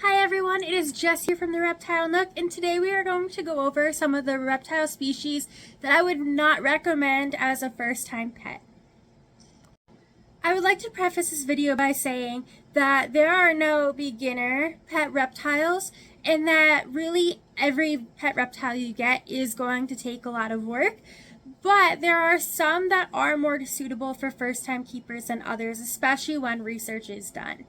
Hi everyone, it is Jess here from the Reptile Nook, and today we are going to go over some of the reptile species that I would not recommend as a first-time pet. I would like to preface this video by saying that there are no beginner pet reptiles, and that really every pet reptile you get is going to take a lot of work, but there are some that are more suitable for first-time keepers than others, especially when research is done.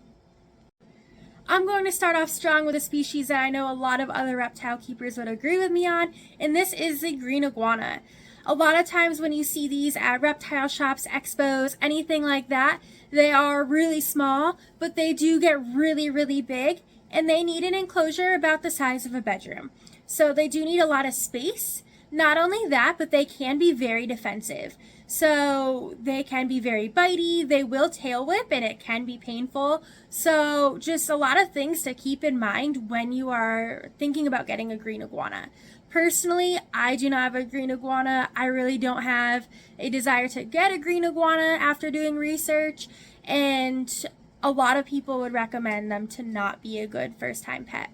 I'm going to start off strong with a species that I know a lot of other reptile keepers would agree with me on, and this is the green iguana. A lot of times when you see these at reptile shops, expos, anything like that, they are really small, but they do get really big, and they need an enclosure about the size of a bedroom. So they do need a lot of space. Not only that, but they can be very defensive. So they can be very bitey, they will tail whip, and it can be painful. So just a lot of things to keep in mind when you are thinking about getting a green iguana. Personally, I do not have a green iguana. I really don't have a desire to get a green iguana after doing research, and a lot of people would recommend them to not be a good first-time pet.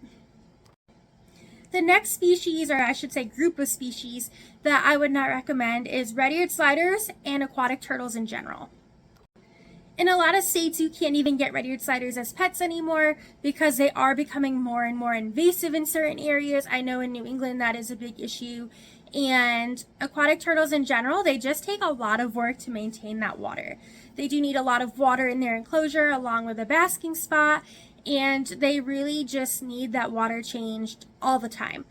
The next species, or I should say group of species, that I would not recommend is red-eared sliders and aquatic turtles in general. In a lot of states, you can't even get red-eared sliders as pets anymore because they are becoming more and more invasive in certain areas. I know in New England that is a big issue. And aquatic turtles in general, they just take a lot of work to maintain that water. They do need a lot of water in their enclosure along with a basking spot, and they really just need that water changed all the time.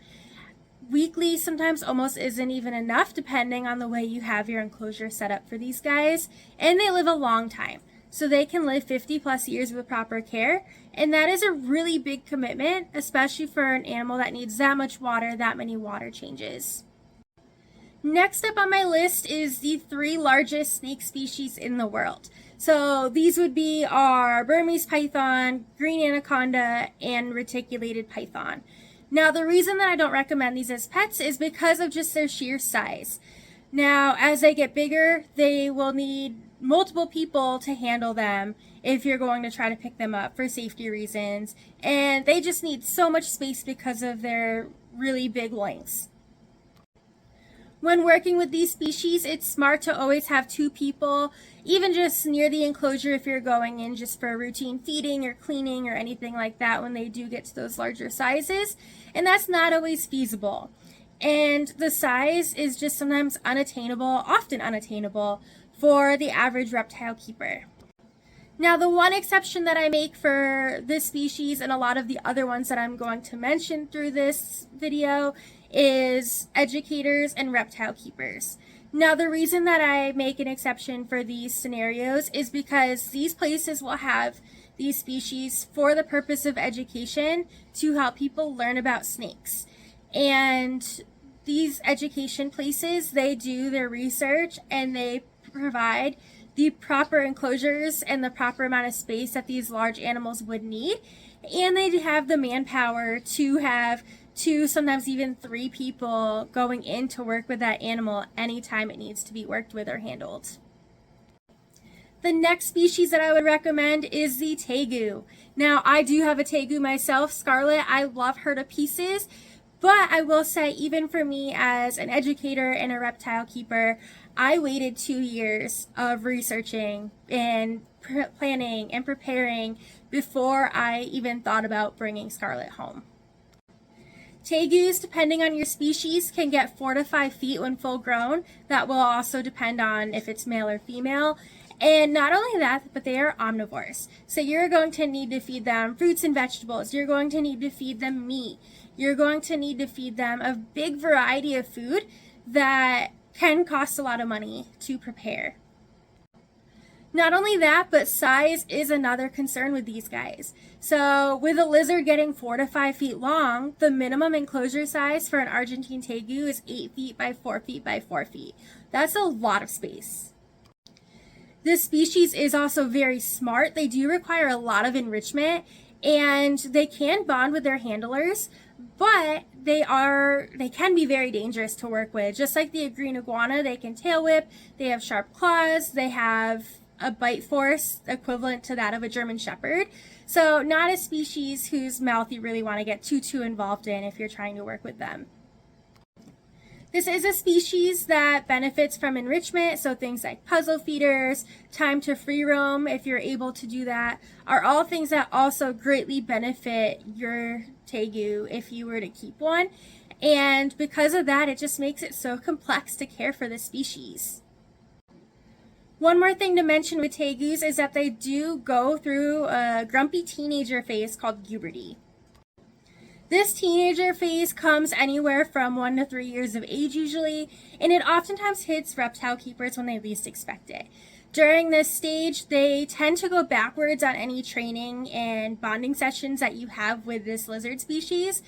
Weekly sometimes almost isn't even enough depending on the way you have your enclosure set up for these guys, and they live a long time. So they can live 50+ years with proper care, and that is a really big commitment, especially for an animal that needs that much water, that many water changes. Next up on my list is the 3 largest snake species in the world. So these would be our Burmese python, green anaconda, and reticulated python. Now the reason that I don't recommend these as pets is because of just their sheer size. Now as they get bigger, they will need multiple people to handle them if you're going to try to pick them up for safety reasons, and they just need so much space because of their really big lengths. When working with these species, it's smart to always have 2 people, even just near the enclosure if you're going in just for routine feeding or cleaning or anything like that when they do get to those larger sizes, and that's not always feasible. And the size is just sometimes unattainable, often unattainable, for the average reptile keeper. Now the one exception that I make for this species and a lot of the other ones that I'm going to mention through this video is educators and reptile keepers. Now the reason that I make an exception for these scenarios is because these places will have these species for the purpose of education to help people learn about snakes. And these education places, they do their research and they provide the proper enclosures and the proper amount of space that these large animals would need, and they have the manpower to have 2, sometimes even 3 people going in to work with that animal anytime it needs to be worked with or handled. The next species that I would recommend is the tegu. Now I do have a tegu myself, Scarlet. I love her to pieces, but I will say even for me as an educator and a reptile keeper, I waited 2 years of researching and planning and preparing before I even thought about bringing Scarlet home. Tegus, depending on your species, can get 4 to 5 feet when full grown. That will also depend on if it's male or female. And not only that, but they are omnivores. So you're going to need to feed them fruits and vegetables. You're going to need to feed them meat. You're going to need to feed them a big variety of food that can cost a lot of money to prepare. Not only that, but size is another concern with these guys. So with a lizard getting 4 to 5 feet long, the minimum enclosure size for an Argentine tegu is 8 feet by 4 feet by 4 feet. That's a lot of space. This species is also very smart. They do require a lot of enrichment, and they can bond with their handlers, but they can be very dangerous to work with. Just like the green iguana, they can tail whip, they have sharp claws, they have a bite force equivalent to that of a German Shepherd. So not a species whose mouth you really want to get too involved in if you're trying to work with them. This is a species that benefits from enrichment, so things like puzzle feeders, time to free roam, if you're able to do that, are all things that also greatly benefit your tegu if you were to keep one. And because of that, it just makes it so complex to care for the species. One more thing to mention with tegus is that they do go through a grumpy teenager phase called puberty. This teenager phase comes anywhere from 1 to 3 years of age usually, and it oftentimes hits reptile keepers when they least expect it. During this stage, they tend to go backwards on any training and bonding sessions that you have with this lizard species,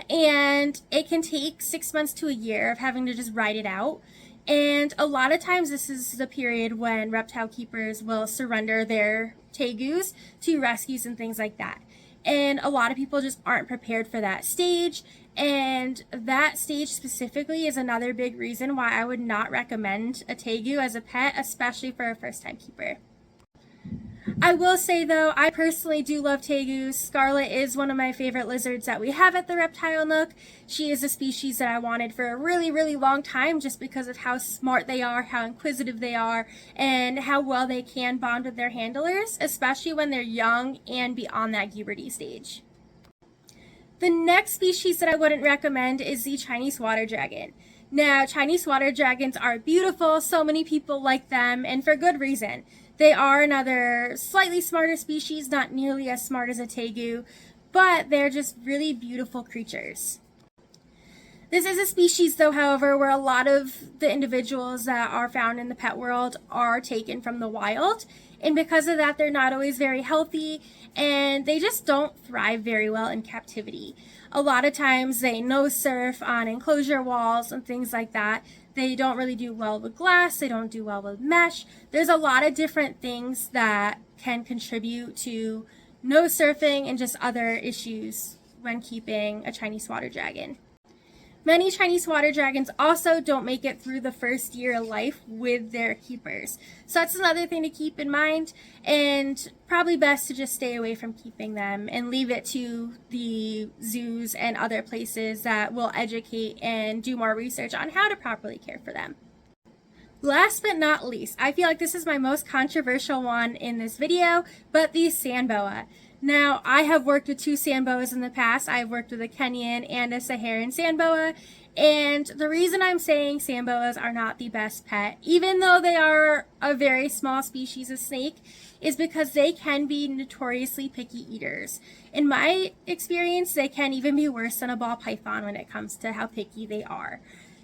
and it can take 6 months to a year of having to just ride it out. And a lot of times this is the period when reptile keepers will surrender their tegus to rescues and things like that. And a lot of people just aren't prepared for that stage, and that stage specifically is another big reason why I would not recommend a tegu as a pet, especially for a first-time keeper. I will say though, I personally do love tegus. Scarlet is one of my favorite lizards that we have at the Reptile Nook. She is a species that I wanted for a really long time just because of how smart they are, how inquisitive they are, and how well they can bond with their handlers, especially when they're young and beyond that puberty stage. The next species that I wouldn't recommend is the Chinese water dragon. Now, Chinese water dragons are beautiful, so many people like them, and for good reason. They are another slightly smarter species, not nearly as smart as a tegu, but they're just really beautiful creatures. This is a species though, however, where a lot of the individuals that are found in the pet world are taken from the wild, and because of that they're not always very healthy and they just don't thrive very well in captivity. A lot of times they nose surf on enclosure walls and things like that. They don't really do well with glass, they don't do well with mesh. There's a lot of different things that can contribute to nose surfing and just other issues when keeping a Chinese water dragon. Many Chinese water dragons also don't make it through the first year of life with their keepers. So that's another thing to keep in mind, and probably best to just stay away from keeping them and leave it to the zoos and other places that will educate and do more research on how to properly care for them. Last but not least, I feel like this is my most controversial one in this video, but the sand boa. Now, I have worked with 2 sand boas in the past. I've worked with a Kenyan and a Saharan sand boa, and the reason I'm saying sand boas are not the best pet, even though they are a very small species of snake, is because they can be notoriously picky eaters. In my experience, they can even be worse than a ball python when it comes to how picky they are.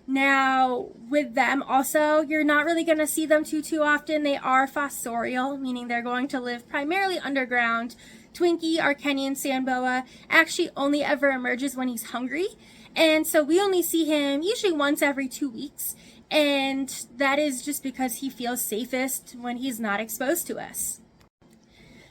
Now, with them also, you're not really going to see them too often. They are fossorial, meaning they're going to live primarily underground. Twinkie, our Kenyan sand boa, actually only ever emerges when he's hungry, and so we only see him usually once every 2 weeks, and that is just because he feels safest when he's not exposed to us.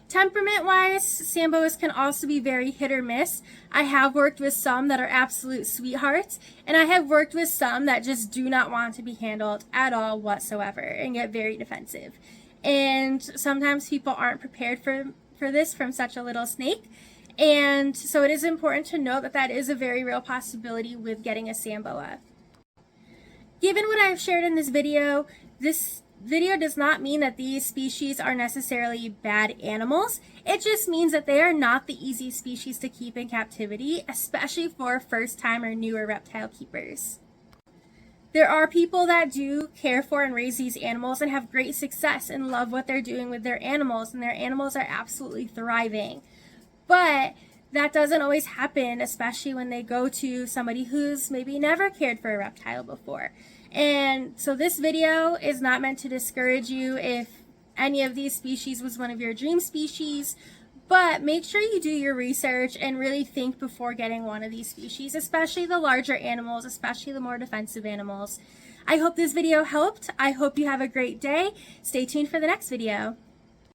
Temperament-wise, sand boas can also be very hit or miss. I have worked with some that are absolute sweethearts, and I have worked with some that just do not want to be handled at all whatsoever and get very defensive. And sometimes people aren't prepared for this from such a little snake, and so it is important to note that that is a very real possibility with getting a sand boa. Given what I've shared in this video does not mean that these species are necessarily bad animals. It just means that they are not the easy species to keep in captivity, especially for first-time or newer reptile keepers. There are people that do care for and raise these animals and have great success and love what they're doing with their animals, and their animals are absolutely thriving. But that doesn't always happen, especially when they go to somebody who's maybe never cared for a reptile before. And so this video is not meant to discourage you if any of these species was one of your dream species, but make sure you do your research and really think before getting one of these species, especially the larger animals, especially the more defensive animals. I hope this video helped. I hope you have a great day. Stay tuned for the next video.